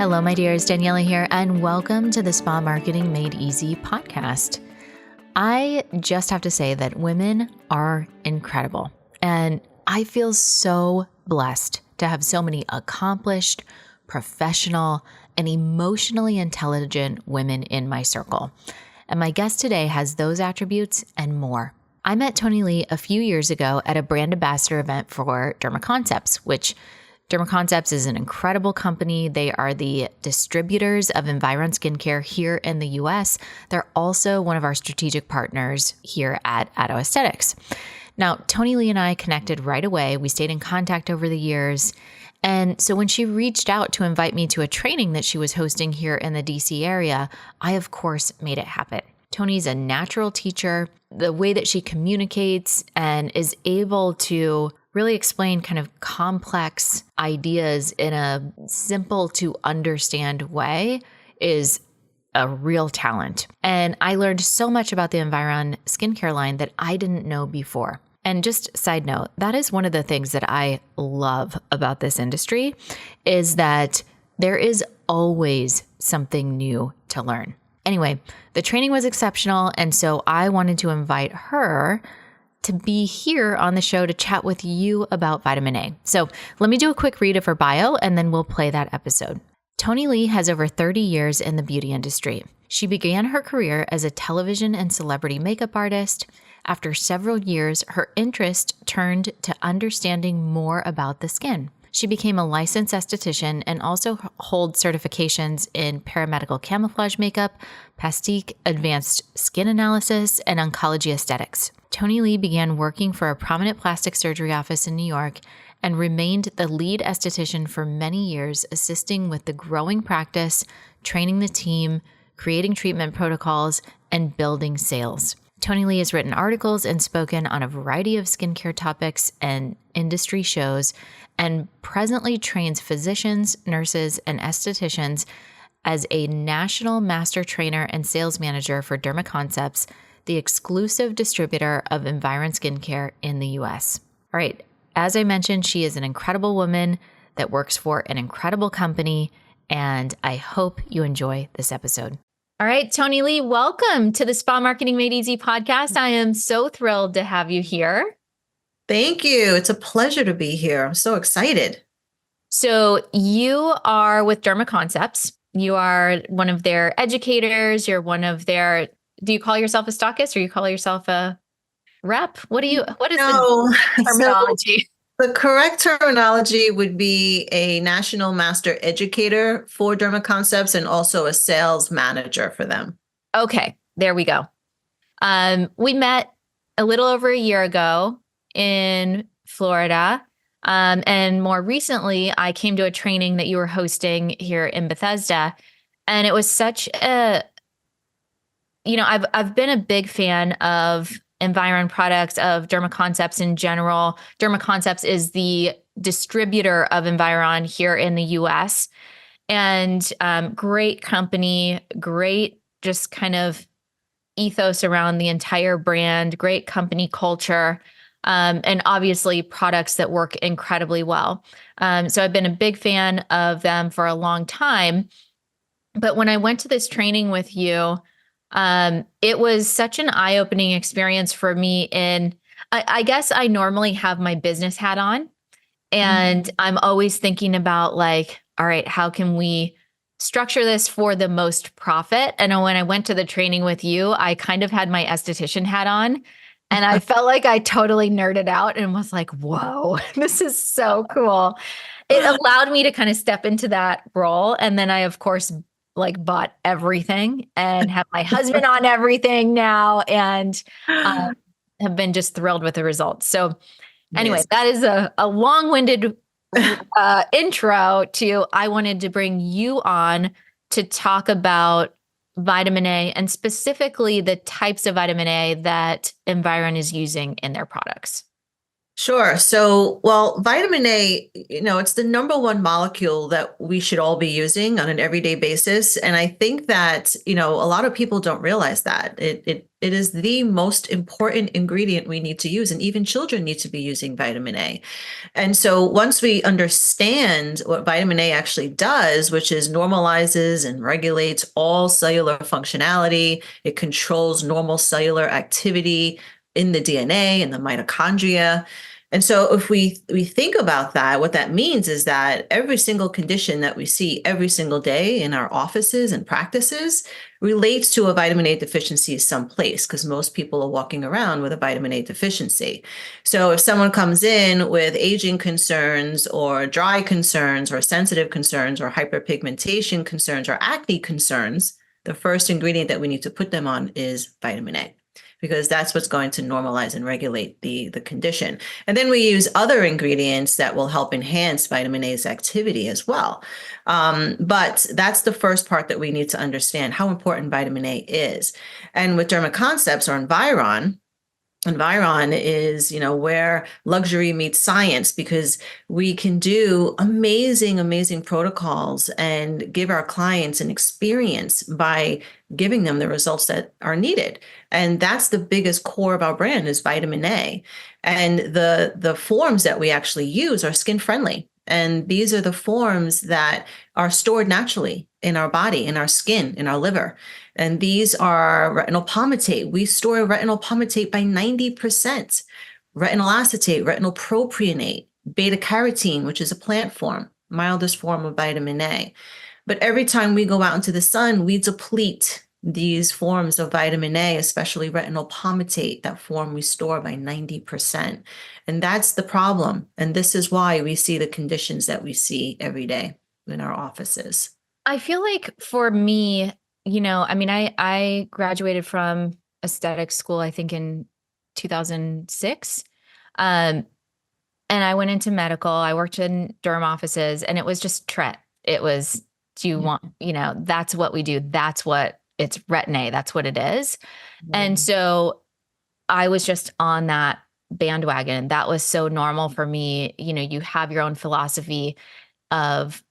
Hello, my dears. Daniela here, and welcome to the Spa Marketing Made Easy podcast. I just have to say that women are incredible, and I feel so blessed to have so many accomplished, professional, and emotionally intelligent women in my circle. And my guest today has those attributes and more. I met Toni Lee a few years ago at a brand ambassador event for DermaConcepts, which DermaConcepts is an incredible company. They are the distributors of Environ Skin Care here in the US. They're also one of our strategic partners here at Addo Aesthetics. Now, Toni Lee and I connected right away. We stayed in contact over the years. And so when she reached out to invite me to a training that she was hosting here in the DC area, I, of course, made it happen. Toni's a natural teacher. The way that she communicates and is able to really explain kind of complex ideas in a simple to understand way is a real talent. And I learned so much about the Environ skincare line that I didn't know before. And just side note, that is one of the things that I love about this industry is that there is always something new to learn. Anyway, the training was exceptional. And so I wanted to invite her to be here on the show to chat with you about vitamin A. So let me do a quick read of her bio and then we'll play that episode. Toni Lee has over 30 years in the beauty industry. She began her career as a television and celebrity makeup artist. After several years, her interest turned to understanding more about the skin. She became a licensed esthetician and also holds certifications in paramedical camouflage makeup, plastique, advanced skin analysis, and oncology aesthetics. Toni Lee began working for a prominent plastic surgery office in New York and remained the lead esthetician for many years, assisting with the growing practice, training the team, creating treatment protocols, and building sales. Toni Lee has written articles and spoken on a variety of skincare topics and industry shows, and presently trains physicians, nurses, and estheticians as a national master trainer and sales manager for DermaConcepts, the exclusive distributor of Environ Skin Care in the US. All right, as I mentioned, she is an incredible woman that works for an incredible company, and I hope you enjoy this episode. All right, Toni Lee, welcome to the Spa Marketing Made Easy podcast. I am so thrilled to have you here. Thank you. It's a pleasure to be here. I'm so excited. So you are with DermaConcepts. You are one of their educators. You're one of their, do you call yourself a stockist or you call yourself a rep? What is the terminology? So the correct terminology would be a national master educator for DermaConcepts and also a sales manager for them. Okay, there we go. We met a little over a year ago in Florida. And more recently, I came to a training that you were hosting here in Bethesda. And it was such a, I've been a big fan of Environ products, of DermaConcepts in general. DermaConcepts is the distributor of Environ here in the US. And great company, great just kind of ethos around the entire brand, great company culture. And obviously products that work incredibly well. So I've been a big fan of them for a long time. But when I went to this training with you, it was such an eye-opening experience for me. I guess I normally have my business hat on, and I'm always thinking about like, all right, how can we structure this for the most profit? And when I went to the training with you, I kind of had my esthetician hat on. And I felt like I totally nerded out and was like, whoa, this is so cool. It allowed me to kind of step into that role. And then I, of course, like bought everything and have my husband on everything now and have been just thrilled with the results. So anyway, Yes. That is a long-winded intro to, I wanted to bring you on to talk about vitamin A and specifically the types of vitamin A that Environ is using in their products. Sure. So, well, vitamin A, it's the number one molecule that we should all be using on an everyday basis. And I think that, a lot of people don't realize that it is the most important ingredient we need to use. And even children need to be using vitamin A. And so once we understand what vitamin A actually does, which is normalizes and regulates all cellular functionality, it controls normal cellular activity in the DNA and the mitochondria. And so if we think about that, what that means is that every single condition that we see every single day in our offices and practices relates to a vitamin A deficiency someplace, because most people are walking around with a vitamin A deficiency. So if someone comes in with aging concerns or dry concerns or sensitive concerns or hyperpigmentation concerns or acne concerns, the first ingredient that we need to put them on is vitamin A, because that's what's going to normalize and regulate the condition. And then we use other ingredients that will help enhance vitamin A's activity as well. But that's the first part that we need to understand, how important vitamin A is. And with DermaConcepts or Environ is, where luxury meets science, because we can do amazing protocols and give our clients an experience by giving them the results that are needed. And that's the biggest core of our brand, is vitamin A. And the forms that we actually use are skin friendly. And these are the forms that are stored naturally in our body, in our skin, in our liver. And these are retinol palmitate. We store retinol palmitate by 90%, retinol acetate, retinol propionate, beta carotene, which is a plant form, mildest form of vitamin A. But every time we go out into the sun, we deplete these forms of vitamin A, especially retinol palmitate, that form we store by 90%. And that's the problem. And this is why we see the conditions that we see every day in our offices. I feel like for me, I graduated from aesthetics school, I think in 2006. And I went into medical. I worked in derm offices, and it was just tret. It was, do you want, that's what we do. That's what it's retin-A. That's what it is. And so I was just on that bandwagon. That was so normal for me. You have your own philosophy of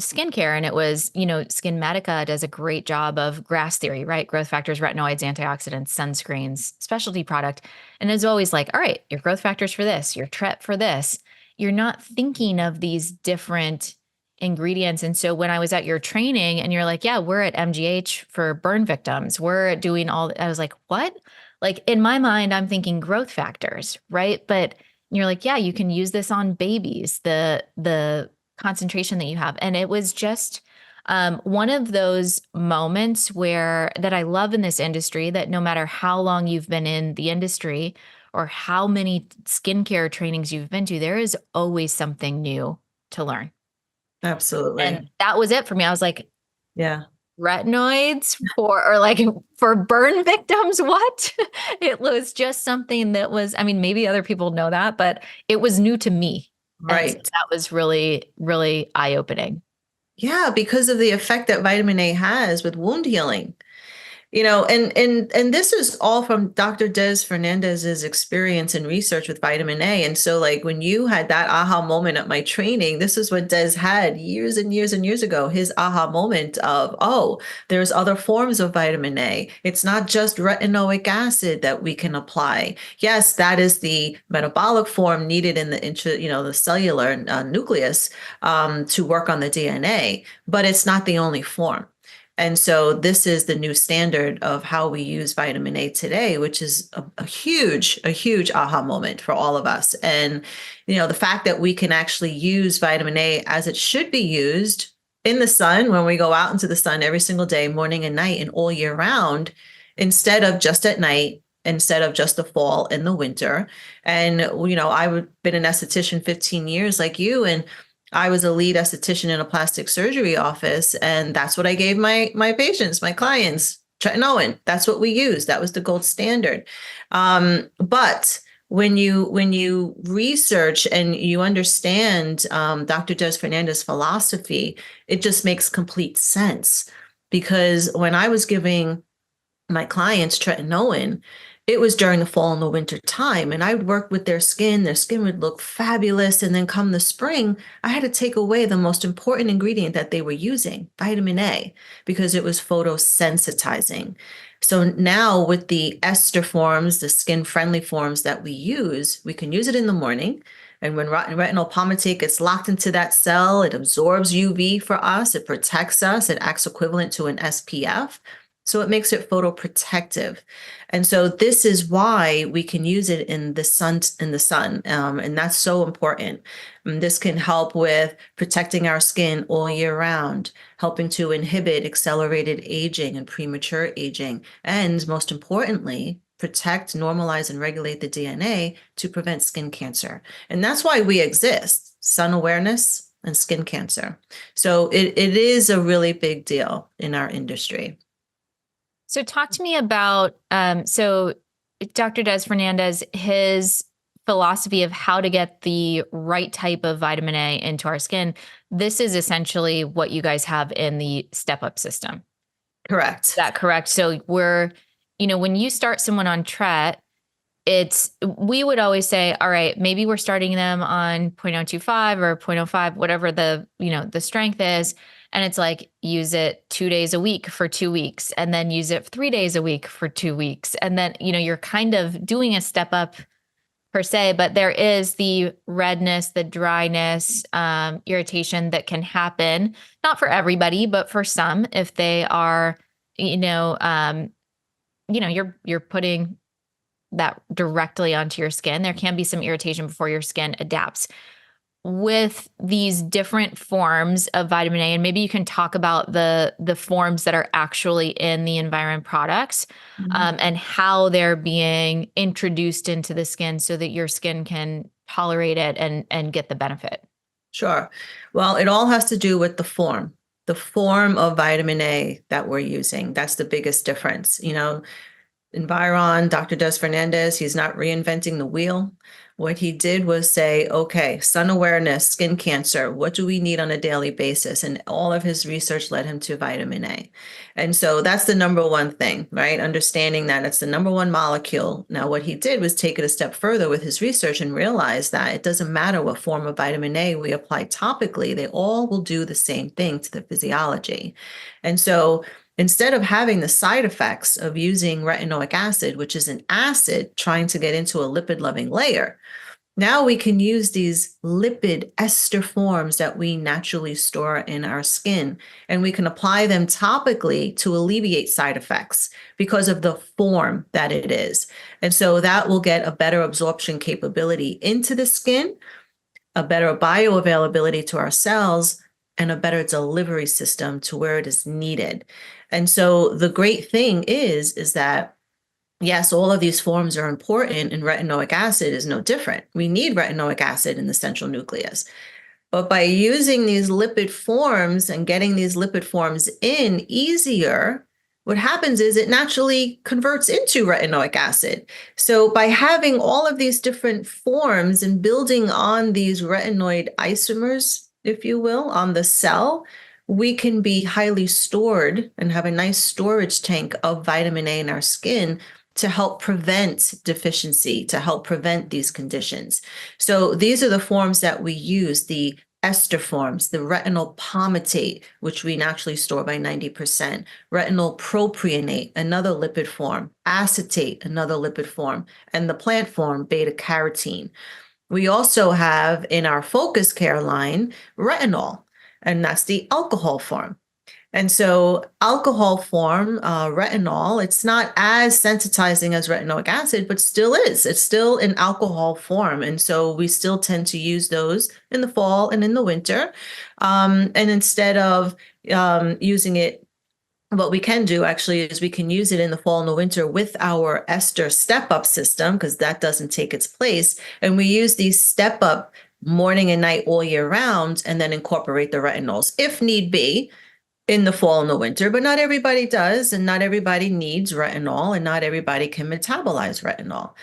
skincare, and it was, Skin Medica does a great job of GRAS theory, right? Growth factors, retinoids, antioxidants, sunscreens, specialty product. And it's always like, all right, your growth factors for this, your tret for this. You're not thinking of these different ingredients. And so when I was at your training and you're like, yeah, we're at MGH for burn victims, we're doing all, I was like, what? Like in my mind, I'm thinking growth factors, right? But you're like, yeah, you can use this on babies, the concentration that you have. And it was just one of those moments that I love in this industry, that no matter how long you've been in the industry or how many skincare trainings you've been to, there is always something new to learn. Absolutely. And that was it for me. I was like, yeah, retinoids for burn victims. What? It was just something that was, maybe other people know that, but it was new to me. Right. And so that was really, really eye-opening. Yeah, because of the effect that vitamin A has with wound healing. And this is all from Dr. Des Fernandez's experience and research with vitamin A. And so like when you had that aha moment at my training, this is what Des had years and years and years ago, his aha moment of, oh, there's other forms of vitamin A. It's not just retinoic acid that we can apply. Yes, that is the metabolic form needed in the cellular nucleus to work on the DNA, but it's not the only form. And so this is the new standard of how we use vitamin A today, which is a huge aha moment for all of us. And, the fact that we can actually use vitamin A as it should be used in the sun, when we go out into the sun every single day, morning and night and all year round, instead of just at night, instead of just the fall and the winter. And, I've been an esthetician 15 years like you, and I was a lead esthetician in a plastic surgery office, and that's what I gave my patients, my clients, tretinoin. That's what we use. That was the gold standard. But when you research and you understand Dr. Des Fernandez's philosophy, it just makes complete sense. Because when I was giving my clients tretinoin, It was during the fall and the winter time, and I would work with their skin. Their skin would look fabulous. And then come the spring, I had to take away the most important ingredient that they were using, vitamin A, because it was photosensitizing. So now with the ester forms, the skin-friendly forms that we can use it in the morning. And when retinol palmitate gets locked into that cell, it absorbs UV for us, it protects us, it acts equivalent to an SPF. So it makes it photoprotective. And so this is why we can use it in the sun, and that's so important. And this can help with protecting our skin all year round, helping to inhibit accelerated aging and premature aging, and most importantly, protect, normalize, and regulate the DNA to prevent skin cancer. And that's why we exist, sun awareness and skin cancer. So it is a really big deal in our industry. So talk to me about, so Dr. Des Fernandez, his philosophy of how to get the right type of vitamin A into our skin. This is essentially what you guys have in the step-up system. Correct. Is that correct? So when you start someone on TRET, we would always say, all right, maybe we're starting them on 0.025 or 0.05, whatever the strength is. And it's like, use it 2 days a week for 2 weeks, and then use it 3 days a week for 2 weeks. And then, you're kind of doing a step up per se, but there is the redness, the dryness, irritation that can happen, not for everybody, but for some, if they are, you're putting that directly onto your skin. There can be some irritation before your skin adapts. With these different forms of vitamin A, and maybe you can talk about the forms that are actually in the Environ products, and how they're being introduced into the skin so that your skin can tolerate it and get the benefit. Sure. Well, it all has to do with the form of vitamin A that we're using. That's the biggest difference. Environ, Dr. Des Fernandez, he's not reinventing the wheel. What he did was say, okay, sun awareness, skin cancer, what do we need on a daily basis? And all of his research led him to vitamin A. And so that's the number one thing, right? Understanding that it's the number one molecule. Now, what he did was take it a step further with his research and realize that it doesn't matter what form of vitamin A we apply topically, they all will do the same thing to the physiology. And so instead of having the side effects of using retinoic acid, which is an acid trying to get into a lipid-loving layer, now we can use these lipid ester forms that we naturally store in our skin, and we can apply them topically to alleviate side effects because of the form that it is. And so that will get a better absorption capability into the skin, a better bioavailability to our cells, and a better delivery system to where it is needed. And so the great thing is that, yes, all of these forms are important, and retinoic acid is no different. We need retinoic acid in the central nucleus. But by using these lipid forms and getting these lipid forms in easier, what happens is it naturally converts into retinoic acid. So by having all of these different forms and building on these retinoid isomers, if you will, on the cell, we can be highly stored and have a nice storage tank of vitamin A in our skin to help prevent deficiency, to help prevent these conditions. So these are the forms that we use, the ester forms, the retinol palmitate, which we naturally store by 90%, retinol propionate, another lipid form, acetate, another lipid form, and the plant form, beta carotene. We also have in our Focus Care line, retinol, and that's the alcohol form. And so alcohol form, retinol, it's not as sensitizing as retinoic acid, but still is. It's still in alcohol form. And so we still tend to use those in the fall and in the winter. And instead of using it, what we can do actually is we can use it in the fall and the winter with our ester step-up system, because that doesn't take its place. And we use these step-up morning and night all year round, and then incorporate the retinols if need be in the fall and the winter. But not everybody does, and not everybody needs retinol, and not everybody can metabolize retinol.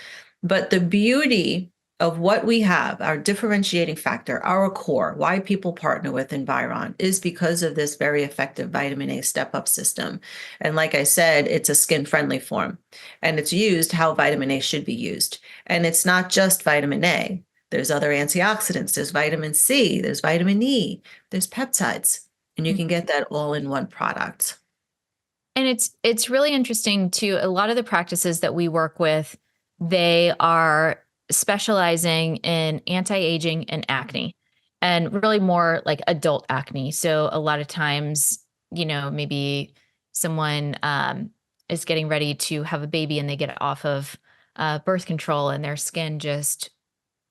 But the beauty of what we have, our differentiating factor, our core, why people partner with Environ is because of this very effective vitamin A step-up system. And like I said, it's a skin-friendly form, and it's used how vitamin A should be used. And it's not just vitamin A. There's other antioxidants. There's vitamin C. There's vitamin E. There's peptides. And you can get that all in one product. And it's really interesting too. A lot of the practices that we work with, they are specializing in anti-aging and acne, and really more like adult acne. So a lot of times, maybe someone is getting ready to have a baby and they get off of birth control and their skin just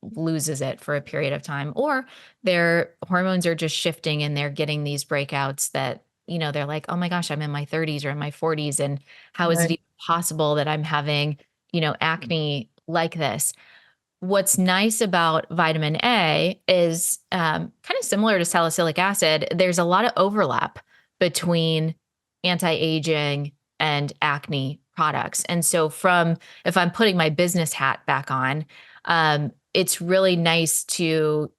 loses it for a period of time, or their hormones are just shifting and they're getting these breakouts that, they're like, oh my gosh, I'm in my 30s or in my 40s. And how is it even possible that I'm having, acne like this? What's nice about vitamin A is kind of similar to salicylic acid. There's a lot of overlap between anti-aging and acne products. And so if I'm putting my business hat back on, it's really nice to,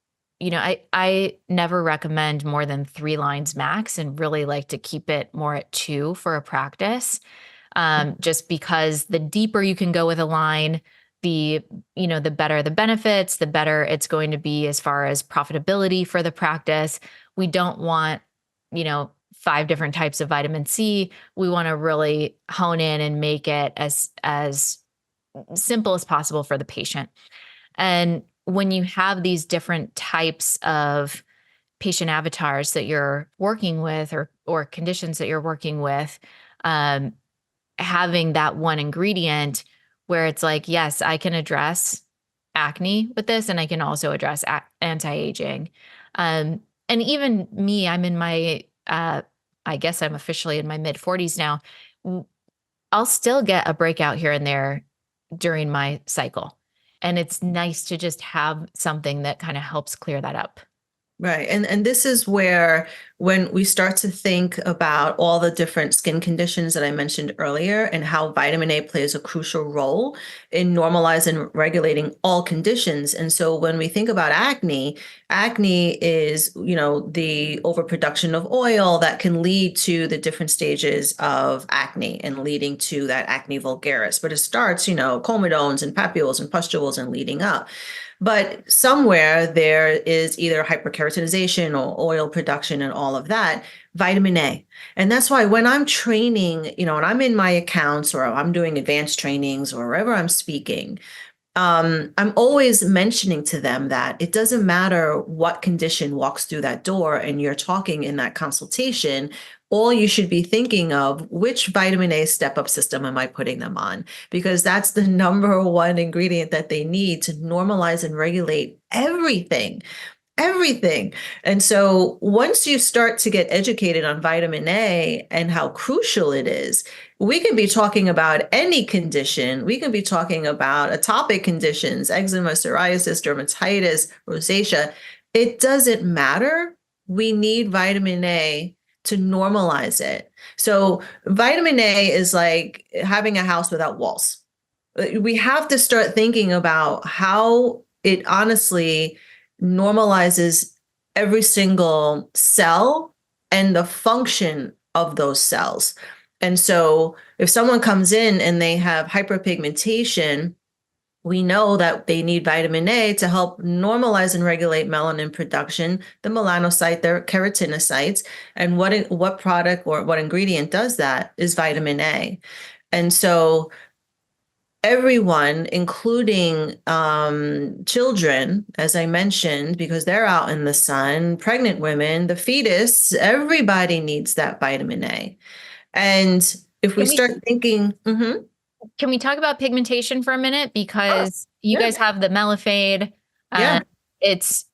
I never recommend more than 3 lines max, and really like to keep it more at 2 for a practice. Just because the deeper you can go with a line, the better the benefits, the better it's going to be as far as profitability for the practice. We don't want, 5 different types of vitamin C. We want to really hone in and make it as simple as possible for the patient. And when you have these different types of patient avatars that you're working with, or conditions that you're working with, having that one ingredient where it's like, yes, I can address acne with this, and I can also address anti-aging. And even me, I'm in my, I guess I'm officially in my mid 40s now. I'll still get a breakout here and there during my cycle. And it's nice to just have something that kind of helps clear that up. Right. And this is where, when we start to think about all the different skin conditions that I mentioned earlier, and how vitamin A plays a crucial role in normalizing and regulating all conditions. And so when we think about acne is, the overproduction of oil that can lead to the different stages of acne and leading to that acne vulgaris. But it starts, comedones and papules and pustules and leading up. But somewhere there is either hyperkeratinization or oil production and all of that, vitamin A. And that's why when I'm training, and I'm in my accounts, or I'm doing advanced trainings, or wherever I'm speaking, I'm always mentioning to them that it doesn't matter what condition walks through that door and you're talking in that consultation. All you should be thinking of, which vitamin A step-up system am I putting them on? Because that's the number one ingredient that they need to normalize and regulate everything. And so once you start to get educated on vitamin A and how crucial it is, we can be talking about any condition. We can be talking about atopic conditions, eczema, psoriasis, dermatitis, rosacea. It doesn't matter. We need vitamin A to normalize it. So vitamin A is like having a house without walls. We have to start thinking about how it honestly normalizes every single cell and the function of those cells. And so if someone comes in and they have hyperpigmentation, we know that they need vitamin A to help normalize and regulate melanin production, the melanocyte, the keratinocytes. And what product or what ingredient does that is vitamin A. And so everyone, including children, as I mentioned, because they're out in the sun, pregnant women, the fetus, everybody needs that vitamin A. And if we start thinking, Can we talk about pigmentation for a minute? Because you guys have the Melafade. It's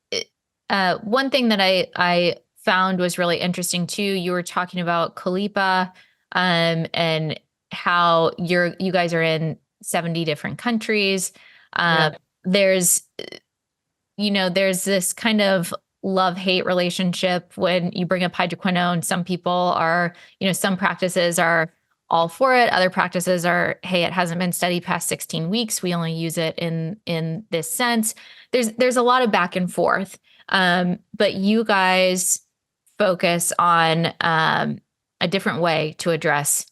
one thing that I found was really interesting too. You were talking about Calipa, and how you guys are in 70 different countries. There's this kind of love-hate relationship when you bring up hydroquinone. Some people are, some practices are all for it. Other practices are, hey, it hasn't been studied past 16 weeks. We only use it in this sense. There's a lot of back and forth. But you guys focus on a different way to address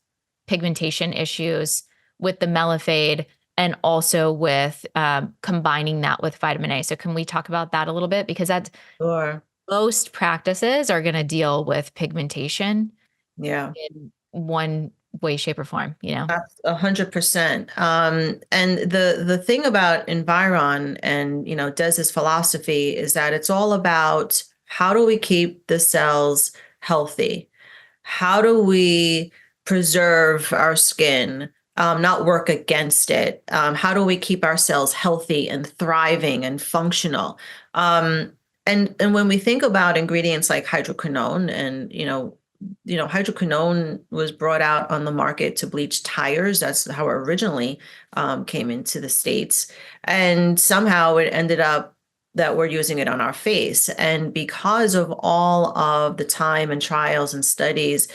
pigmentation issues with the Melifade, and also with combining that with vitamin A. So can we talk about that a little bit? Because that's Sure. most practices are going to deal with pigmentation Yeah. in one way, shape, or form, you know? 100%. And the thing about Environ and, Des's philosophy is that it's all about how do we keep the cells healthy? How do we preserve our skin, not work against it? How do we keep our cells healthy and thriving and functional? And when we think about ingredients like hydroquinone, and hydroquinone was brought out on the market to bleach tires. That's how it originally came into the States, and somehow it ended up that we're using it on our face. And because of all of the time and trials and studies,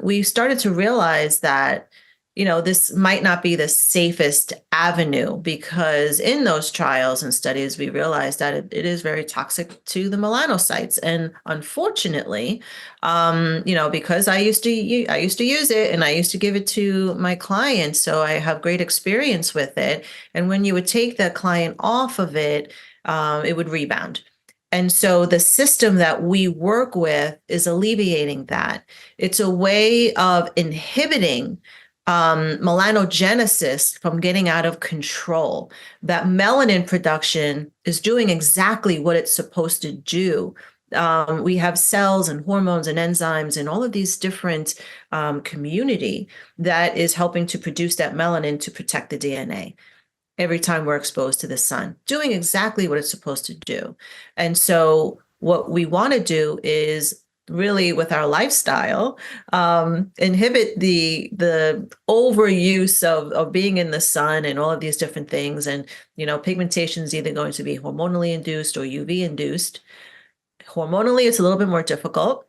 we started to realize that, this might not be the safest avenue, because in those trials and studies, we realized that it is very toxic to the melanocytes. And unfortunately, because I used to use it, and I used to give it to my clients, so I have great experience with it. And when you would take the client off of it, it would rebound. And so the system that we work with is alleviating that. It's a way of inhibiting melanogenesis from getting out of control. That melanin production is doing exactly what it's supposed to do. We have cells and hormones and enzymes and all of these different community that is helping to produce that melanin to protect the DNA every time we're exposed to the sun, doing exactly what it's supposed to do. And so what we want to do is really, with our lifestyle, inhibit the overuse of being in the sun and all of these different things. And, pigmentation is either going to be hormonally induced or UV induced. Hormonally, it's a little bit more difficult,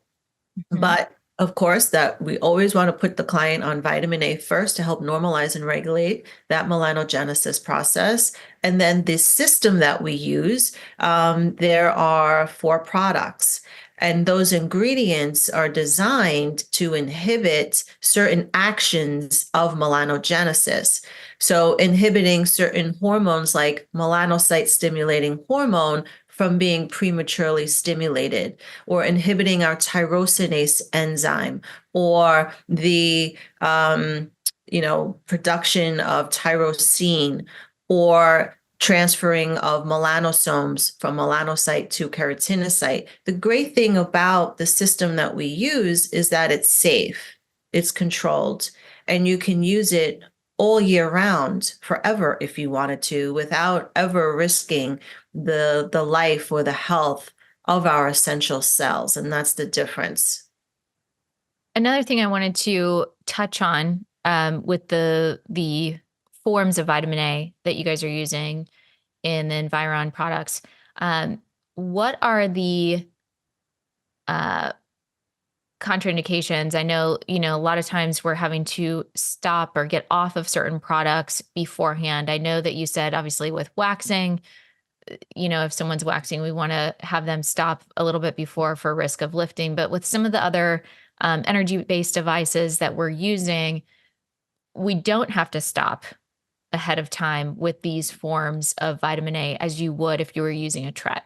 but of course, that we always want to put the client on vitamin A first to help normalize and regulate that melanogenesis process. And then this system that we use, there are 4 products. And those ingredients are designed to inhibit certain actions of melanogenesis. So inhibiting certain hormones like melanocyte stimulating hormone from being prematurely stimulated, or inhibiting our tyrosinase enzyme, or the production of tyrosine, or transferring of melanosomes from melanocyte to keratinocyte. The great thing about the system that we use is that it's safe, it's controlled, and you can use it all year round, forever, if you wanted to, without ever risking the life or the health of our essential cells. And that's the difference. Another thing I wanted to touch on with the forms of vitamin A that you guys are using in the Environ products, what are the contraindications? I know, a lot of times we're having to stop or get off of certain products beforehand. I know that you said, obviously, with waxing, if someone's waxing, we want to have them stop a little bit before for risk of lifting. But with some of the other energy-based devices that we're using, we don't have to stop ahead of time with these forms of vitamin A as you would if you were using a TRET.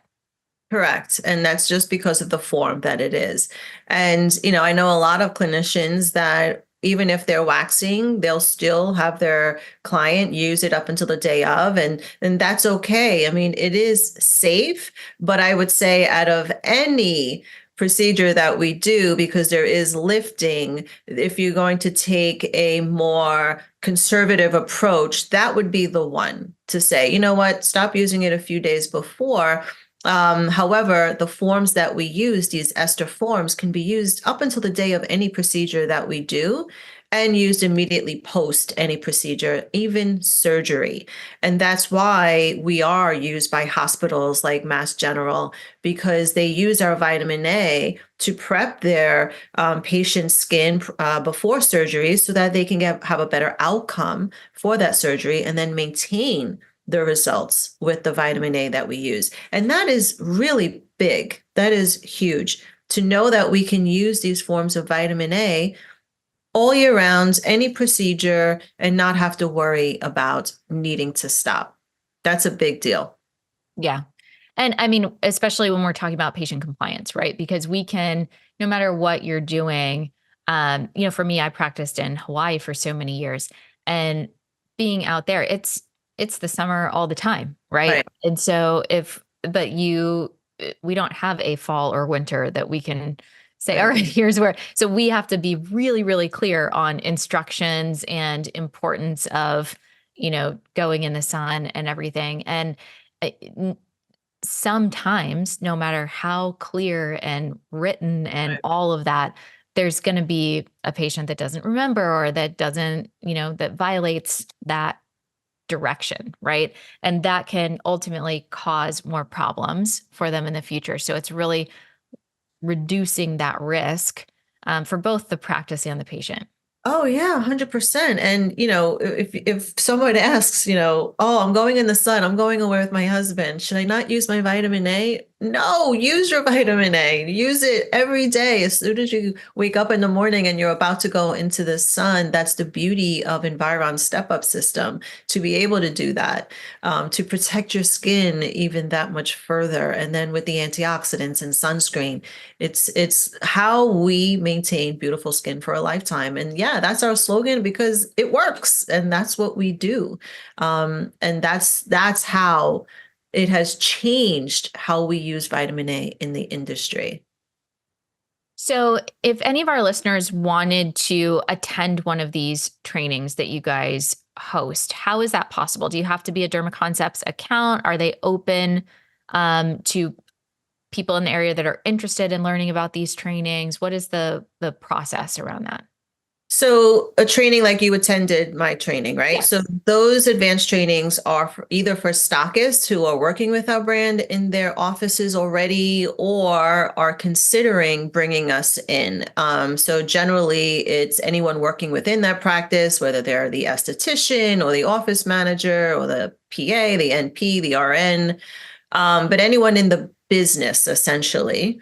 Correct. And that's just because of the form that it is. And, I know a lot of clinicians that even if they're waxing, they'll still have their client use it up until the day of, and that's okay. I mean, it is safe, but I would say out of any procedure that we do, because there is lifting, if you're going to take a more conservative approach, that would be the one to say, you know what, stop using it a few days before. However, the forms that we use, these ester forms, can be used up until the day of any procedure that we do. and used immediately post any procedure, even surgery. And that's why we are used by hospitals like Mass General, because they use our vitamin A to prep their patient's skin before surgery so that they can have a better outcome for that surgery and then maintain the results with the vitamin A that we use. And that is really big. That is huge to know that we can use these forms of vitamin A all year round, any procedure, and not have to worry about needing to stop. That's a big deal. Yeah. And I mean, especially when we're talking about patient compliance, right? Because we can, no matter what you're doing, for me, I practiced in Hawaii for so many years, and being out there, it's the summer all the time, right? Right. And so we don't have a fall or winter that we can say, all Right. right, here's where. So we have to be really, really clear on instructions and importance of, going in the sun and everything. And sometimes, no matter how clear and written and Right. all of that, there's going to be a patient that doesn't remember, or that doesn't, that violates that direction, right? And that can ultimately cause more problems for them in the future. So it's really reducing that risk for both the practice and the patient. Oh yeah, 100%. And if someone asks, oh, I'm going in the sun, I'm going away with my husband, should I not use my vitamin A? No, use your vitamin A. Use it every day. As soon as you wake up in the morning and you're about to go into the sun, that's the beauty of Environ step-up system, to be able to do that, to protect your skin even that much further. And then with the antioxidants and sunscreen, it's how we maintain beautiful skin for a lifetime. And yeah, that's our slogan because it works, and that's what we do. And that's how it has changed how we use vitamin A in the industry. So, if any of our listeners wanted to attend one of these trainings that you guys host, how is that possible? Do you have to be a DermaConcepts account? Are they open to people in the area that are interested in learning about these trainings? What is the process around that? So a training like you attended my training, right? Yes. So those advanced trainings are either for stockists who are working with our brand in their offices already, or are considering bringing us in. So generally it's anyone working within that practice, whether they're the esthetician or the office manager or the PA, the NP, the RN, but anyone in the business essentially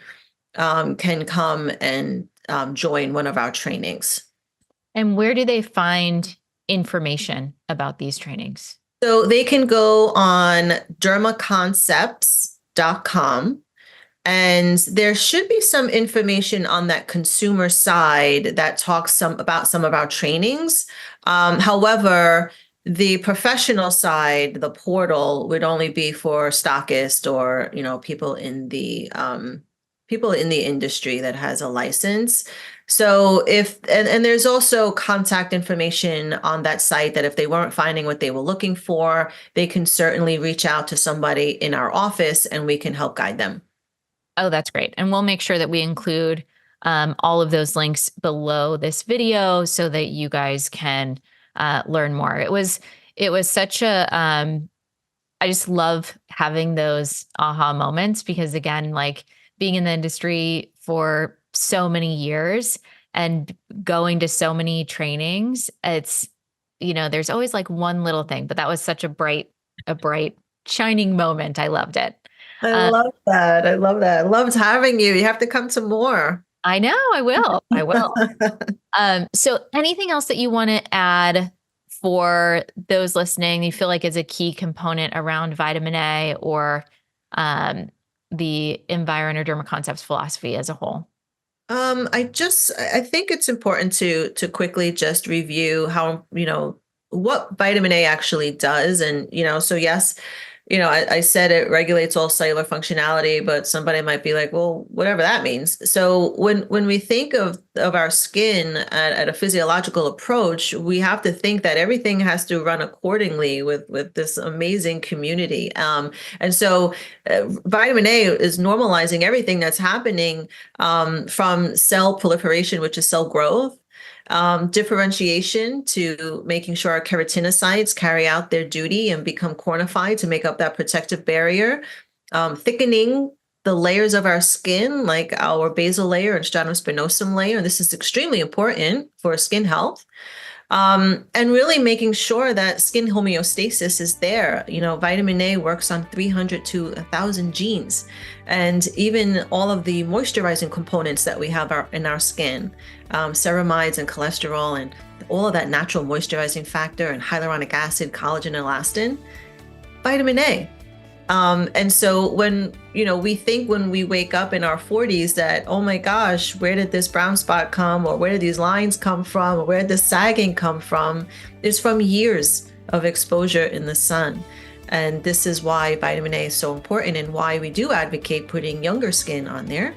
can come and join one of our trainings. And where do they find information about these trainings? So they can go on DermaConcepts.com, and there should be some information on that consumer side that talks about some of our trainings. However, the professional side, the portal, would only be for stockists or people in the industry that has a license. So and there's also contact information on that site that if they weren't finding what they were looking for, they can certainly reach out to somebody in our office and we can help guide them. Oh, that's great. And we'll make sure that we include all of those links below this video so that you guys can learn more. It was such I just love having those aha moments, because again, like being in the industry for so many years and going to so many trainings, it's, there's always like one little thing, but that was such a bright shining moment. I loved it. I love that. I love that. I loved having you. You have to come to more. I know. I will. I will. So anything else that you want to add for those listening, you feel like is a key component around vitamin A or the Environ or DermaConcepts philosophy as a whole? I think it's important to quickly just review how, what vitamin A actually does. And, so yes, I said it regulates all cellular functionality, but somebody might be like, well, whatever that means. So when we think of our skin at a physiological approach, we have to think that everything has to run accordingly with this amazing community. And so vitamin A is normalizing everything that's happening from cell proliferation, which is cell growth, differentiation to making sure our keratinocytes carry out their duty and become cornified to make up that protective barrier, thickening the layers of our skin, like our basal layer and stratum spinosum layer. And this is extremely important for skin health. And really making sure that skin homeostasis is there. Vitamin A works on 300 to 1,000 genes, and even all of the moisturizing components that we have in our skin, ceramides and cholesterol and all of that natural moisturizing factor and hyaluronic acid, collagen, elastin, vitamin A. And so when, we think when we wake up in our 40s that, oh my gosh, where did this brown spot come? Or where did these lines come from? Or where did the sagging come from? It's from years of exposure in the sun. And this is why vitamin A is so important and why we do advocate putting younger skin on there.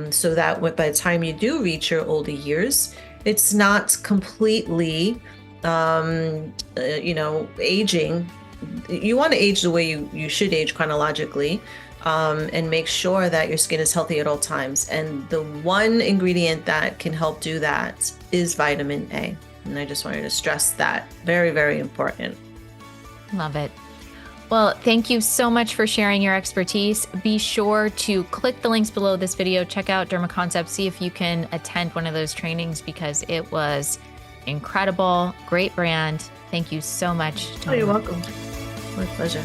So that by the time you do reach your older years, it's not completely, aging. You want to age the way you should age chronologically, and make sure that your skin is healthy at all times. And the one ingredient that can help do that is vitamin A. And I just wanted to stress that. Very, very important. Love it. Well, thank you so much for sharing your expertise. Be sure to click the links below this video. Check out DermaConcepts. See if you can attend one of those trainings because it was incredible. Great brand. Thank you so much, Toni. Oh, you're welcome. My pleasure.